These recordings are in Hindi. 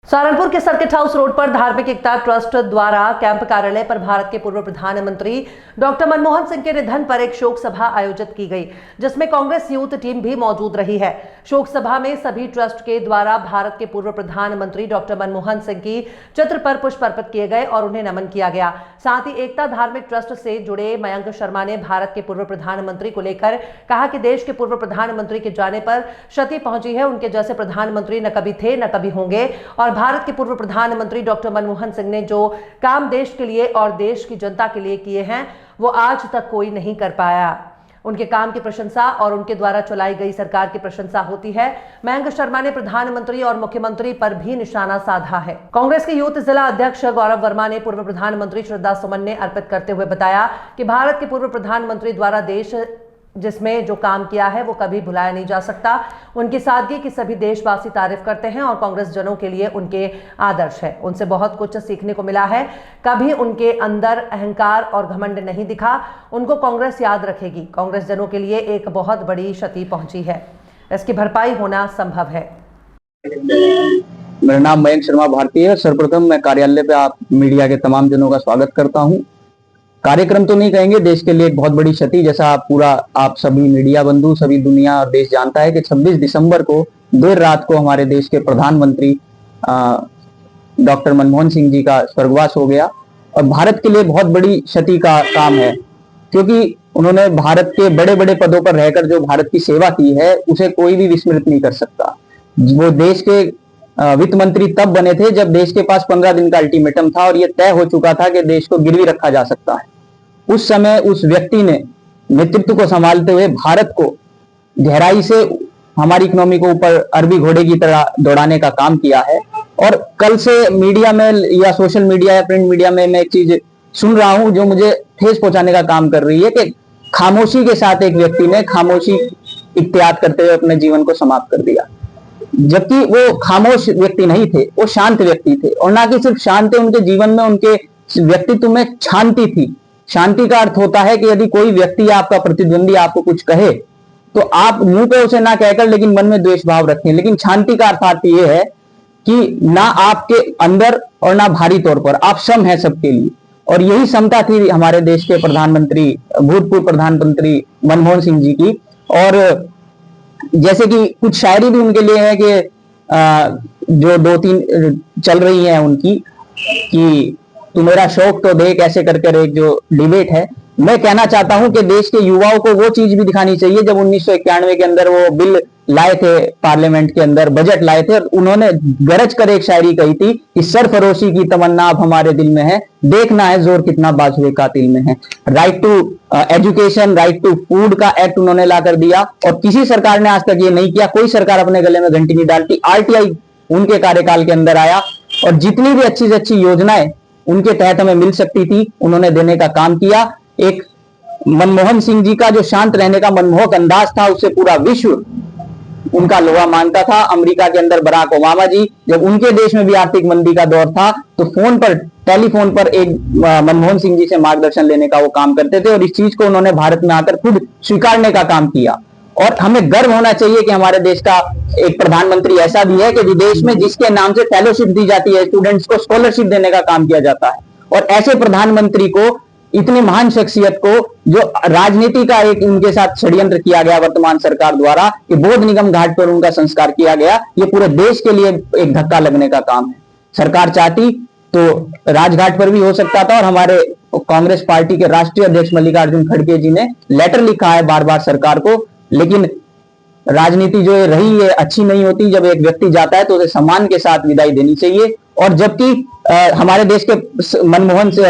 सहारनपुर के सर्किट हाउस रोड पर धार्मिक एकता ट्रस्ट द्वारा कैंप कार्यालय पर भारत के पूर्व प्रधानमंत्री डॉक्टर मनमोहन सिंह के निधन पर एक शोक सभा आयोजित की गई, जिसमें कांग्रेस यूथ टीम भी मौजूद रही है। शोक सभा में सभी ट्रस्ट के द्वारा भारत के पूर्व प्रधानमंत्री डॉक्टर मनमोहन सिंह की चित्र पर पुष्प अर्पित किए गए और उन्हें नमन किया गया। साथ ही एकता धार्मिक ट्रस्ट से जुड़े मयंक शर्मा ने भारत के पूर्व प्रधानमंत्री को लेकर कहा कि देश के पूर्व प्रधानमंत्री के जाने पर क्षति पहुंची है। उनके जैसे प्रधानमंत्री न कभी थे न कभी होंगे और भारत के पूर्व प्रधानमंत्री डॉक्टर मनमोहन सिंह ने जो काम देश के लिए और देश की जनता के लिए किए हैं वो आज तक कोई नहीं कर पाया। उनके काम की प्रशंसा और उनके द्वारा चलाई गई सरकार की प्रशंसा होती है। मयंक शर्मा ने प्रधानमंत्री और मुख्यमंत्री पर भी निशाना साधा है। कांग्रेस के यूथ जिला अध्यक्ष गौरव वर्मा ने पूर्व प्रधानमंत्री श्रद्धा सुमन ने अर्पित करते हुए बताया कि भारत के पूर्व प्रधानमंत्री द्वारा देश जिसमें जो काम किया है वो कभी भुलाया नहीं जा सकता। उनकी सादगी की सभी देशवासी तारीफ करते हैं और कांग्रेस जनों के लिए उनके आदर्श है। उनसे बहुत कुछ सीखने को मिला है। कभी उनके अंदर अहंकार और घमंड नहीं दिखा। उनको कांग्रेस याद रखेगी। कांग्रेस जनों के लिए एक बहुत बड़ी क्षति पहुंची है, इसकी भरपाई होना संभव है। मेरा नाम मयंक शर्मा भारती है। सर्वप्रथम मैं कार्यालय पे आप मीडिया के तमाम जनों का स्वागत करता हूं। कार्यक्रम तो नहीं कहेंगे, देश के लिए एक बहुत बड़ी क्षति, जैसा आप सभी मीडिया बंधु, सभी दुनिया और देश जानता है कि 26 दिसंबर को देर रात को हमारे देश के प्रधानमंत्री डॉक्टर मनमोहन सिंह जी का स्वर्गवास हो गया। और भारत के लिए बहुत बड़ी क्षति का काम है, क्योंकि उन्होंने भारत के बड़े बड़े पदों पर रहकर जो भारत की सेवा की है उसे कोई भी विस्मृत नहीं कर सकता। वो देश के वित्त मंत्री तब बने थे जब देश के पास 15 दिन का अल्टीमेटम था और यह तय हो चुका था कि देश को गिरवी रखा जा सकता है। उस समय उस व्यक्ति ने नेतृत्व को संभालते हुए भारत को गहराई से हमारी इकोनॉमी को ऊपर अरबी घोड़े की तरह दौड़ाने का काम किया है। और कल से मीडिया में या सोशल मीडिया या प्रिंट मीडिया में मैं एक चीज सुन रहा हूं जो मुझे ठेस पहुंचाने का काम कर रही है कि खामोशी के साथ एक व्यक्ति ने खामोशी इख्तियार करते हुए अपने जीवन को समाप्त कर दिया, जबकि वो खामोश व्यक्ति नहीं थे, वो शांत व्यक्ति थे। और ना कि सिर्फ शांत थे, उनके जीवन में, उनके व्यक्तित्व में शांति थी। शांति का अर्थ होता है कि यदि कोई व्यक्ति, आपका प्रतिद्वंदी आपको कुछ कहे तो आप मुंह पे उसे ना कहकर लेकिन मन में द्वेष भाव रखें। लेकिन शांति का अर्थ यह है कि ना आपके अंदर और ना बाहरी तौर पर, आप सम है सबके लिए। और यही समता थी हमारे देश के प्रधानमंत्री, भूतपूर्व प्रधानमंत्री मनमोहन सिंह जी की। और जैसे कि कुछ शायरी भी उनके लिए है कि जो 2-3 चल रही है उनकी, कि तू मेरा शौक तो देख, ऐसे करके एक जो डिबेट है। मैं कहना चाहता हूं कि देश के युवाओं को वो चीज भी दिखानी चाहिए। जब 1991 के अंदर वो बिल लाए थे पार्लियामेंट के अंदर, बजट लाए थे, और उन्होंने गरज कर एक शायरी कही थी कि सरफरोशी की तमन्ना अब हमारे दिल में है, देखना है जोर कितना बाजुए कातिल में है। Right to education, right to food का एक्ट उन्होंने ला कर दिया और किसी सरकार ने आज तक ये नहीं किया। कोई सरकार अपने गले में घंटी नहीं डालती। RTI उनके कार्यकाल के अंदर आया और जितनी भी अच्छी से अच्छी योजनाएं उनके तहत हमें मिल सकती थी उन्होंने देने का काम किया। एक मनमोहन सिंह जी का जो शांत रहने का मनमोहक अंदाज था, उससे पूरा विश्व उनका लोहा मानता था। अमेरिका के अंदर बराक ओबामा जी, जब उनके देश में भी आर्थिक मंदी का दौर था, तो फोन पर, टेलीफोन पर एक मनमोहन सिंह जी से मार्गदर्शन लेने का वो काम करते थे। और इस चीज को उन्होंने भारत में आकर खुद स्वीकारने का काम किया। और हमें गर्व होना चाहिए कि हमारे देश का एक प्रधानमंत्री ऐसा भी है कि विदेश में जिसके नाम से फेलोशिप दी जाती है, स्टूडेंट्स को स्कॉलरशिप देने का काम किया जाता है। और ऐसे प्रधानमंत्री को, इतनी महान शख्सियत को, जो राजनीति का एक उनके साथ षड्यंत्र किया गया वर्तमान सरकार द्वारा कि बोध निगम घाट पर उनका संस्कार किया गया, ये पूरे देश के लिए एक धक्का लगने का काम है। सरकार चाहती तो राजघाट पर भी हो सकता था। और हमारे कांग्रेस पार्टी के राष्ट्रीय अध्यक्ष मल्लिकार्जुन खड़गे जी ने लेटर लिखा है बार बार सरकार को। लेकिन राजनीति जो रही है अच्छी नहीं होती। जब एक व्यक्ति जाता है तो उसे सम्मान के साथ विदाई देनी चाहिए। और जबकि हमारे देश के मनमोहन से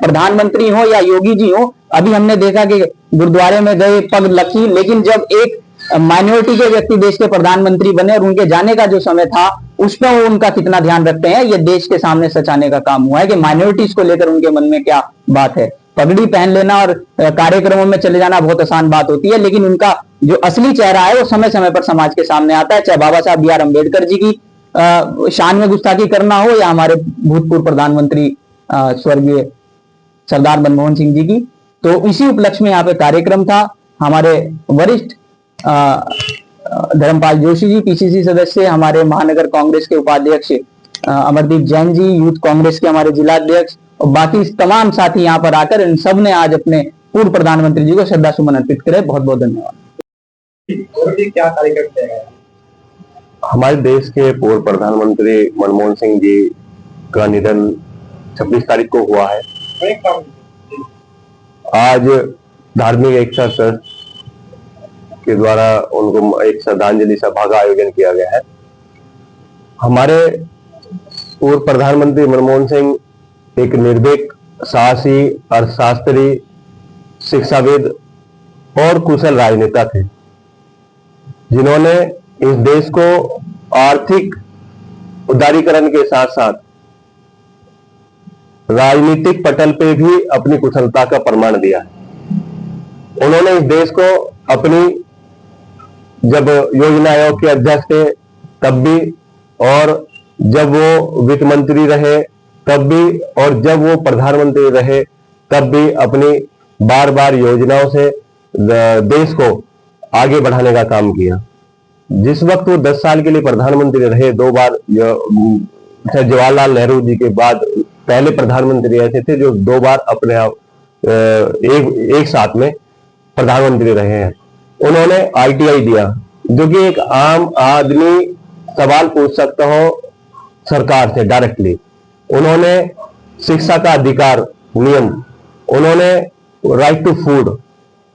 प्रधानमंत्री हो या योगी जी हो, अभी हमने देखा कि गुरुद्वारे में गए, पग लखी, लेकिन जब एक माइनॉरिटी के व्यक्ति देश के प्रधानमंत्री बने और उनके जाने का जो समय था उस पर वो उनका कितना ध्यान रखते हैं, ये देश के सामने सचाने का काम हुआ है कि माइनॉरिटीज को लेकर उनके मन में क्या बात है। पगड़ी पहन लेना और कार्यक्रमों में चले जाना बहुत आसान बात होती है, लेकिन उनका जो असली चेहरा है वो समय समय पर समाज के सामने आता है। चाहे बाबा साहब B.R. अम्बेडकर जी की शान में गुस्ताखी करना हो या हमारे भूतपूर्व प्रधानमंत्री स्वर्गीय सरदार मनमोहन सिंह जी की। तो इसी उपलक्ष्य में यहाँ पे कार्यक्रम था। हमारे वरिष्ठ धर्मपाल जोशी जी, PCC सदस्य, हमारे महानगर कांग्रेस के उपाध्यक्ष अमरदीप जैन जी, यूथ कांग्रेस के हमारे जिलाध्यक्ष और बाकी तमाम साथी यहाँ पर आकर इन सब ने आज अपने पूर्व प्रधानमंत्री जी को श्रद्धा सुमन अर्पित करे। बहुत बहुत धन्यवाद। और भी क्या कार्य करते हैं? हमारे देश के पूर्व प्रधानमंत्री मनमोहन सिंह जी का निधन 26 तारीख को हुआ है। आज धार्मिक एकता ट्रस्ट के द्वारा उनको एक श्रद्धांजलि सभा का आयोजन किया गया है। हमारे पूर्व प्रधानमंत्री मनमोहन सिंह एक निर्भीक, साहसी, अर्थशास्त्री, शिक्षाविद और कुशल राजनेता थे, जिन्होंने इस देश को आर्थिक उदारीकरण के साथ साथ राजनीतिक पटल पे भी अपनी कुशलता का प्रमाण दिया है। उन्होंने इस देश को अपनी, जब योजना आयोग के अध्यक्ष थे तब भी, और जब वो वित्त मंत्री रहे तब भी, और जब वो प्रधानमंत्री रहे तब भी अपनी बार बार योजनाओं से देश को आगे बढ़ाने का काम किया। जिस वक्त वो 10 साल के लिए प्रधानमंत्री रहे, 2 बार, जवाहरलाल नेहरू जी के बाद पहले प्रधानमंत्री ऐसे थे जो 2 बार अपने आप एक साथ में प्रधानमंत्री रहे हैं। उन्होंने ITI दिया, जो कि एक आम आदमी सवाल पूछ सकता हो सरकार से डायरेक्टली। उन्होंने शिक्षा का अधिकार नियम, उन्होंने राइट टू फूड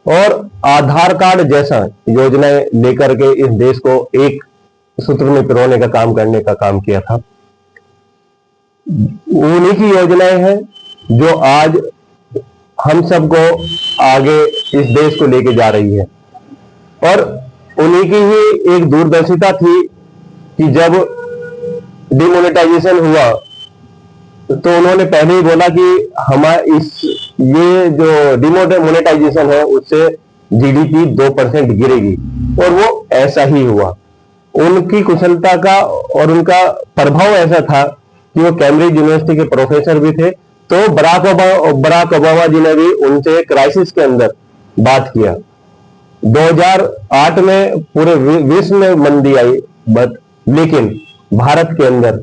और आधार कार्ड जैसा योजनाएं लेकर के इस देश को एक सूत्र में पिरोने का काम करने का काम किया था। उन्हीं की योजनाएं हैं जो आज हम सबको आगे इस देश को लेके जा रही है। और उन्हीं की ही एक दूरदर्शिता थी कि जब डिमोनेटाइजेशन हुआ तो उन्होंने पहले ही बोला कि ये जो डिमोनेटाइजेशन है उससे GDP 2% गिरेगी, और वो ऐसा ही हुआ। उनकी कुशलता का और उनका प्रभाव ऐसा था कि वो कैम्ब्रिज यूनिवर्सिटी के प्रोफेसर भी थे। तो बराक ओबामा जी ने भी उनसे क्राइसिस के अंदर बात किया। 2008 में पूरे विश्व में मंदी आई, लेकिन भारत के अंदर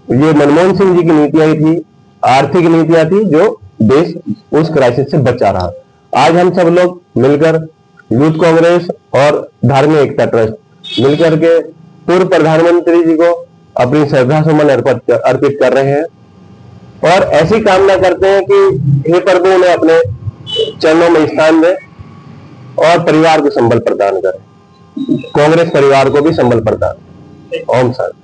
ये मनमोहन सिंह जी की नीतियां ही थी, आर्थिक नीतियां थी, जो देश उस क्राइसिस से बचा रहा। आज हम सब लोग मिलकर यूथ कांग्रेस और धार्मिक एकता ट्रस्ट मिलकर के पूर्व प्रधानमंत्री जी को अपनी श्रद्धा सुमन अर्पित कर रहे हैं और ऐसी कामना करते हैं कि हे प्रभु उन्हें अपने चरणों में स्थान दे और परिवार को संबल प्रदान करें, कांग्रेस परिवार को भी संबल प्रदान। ओम शांति।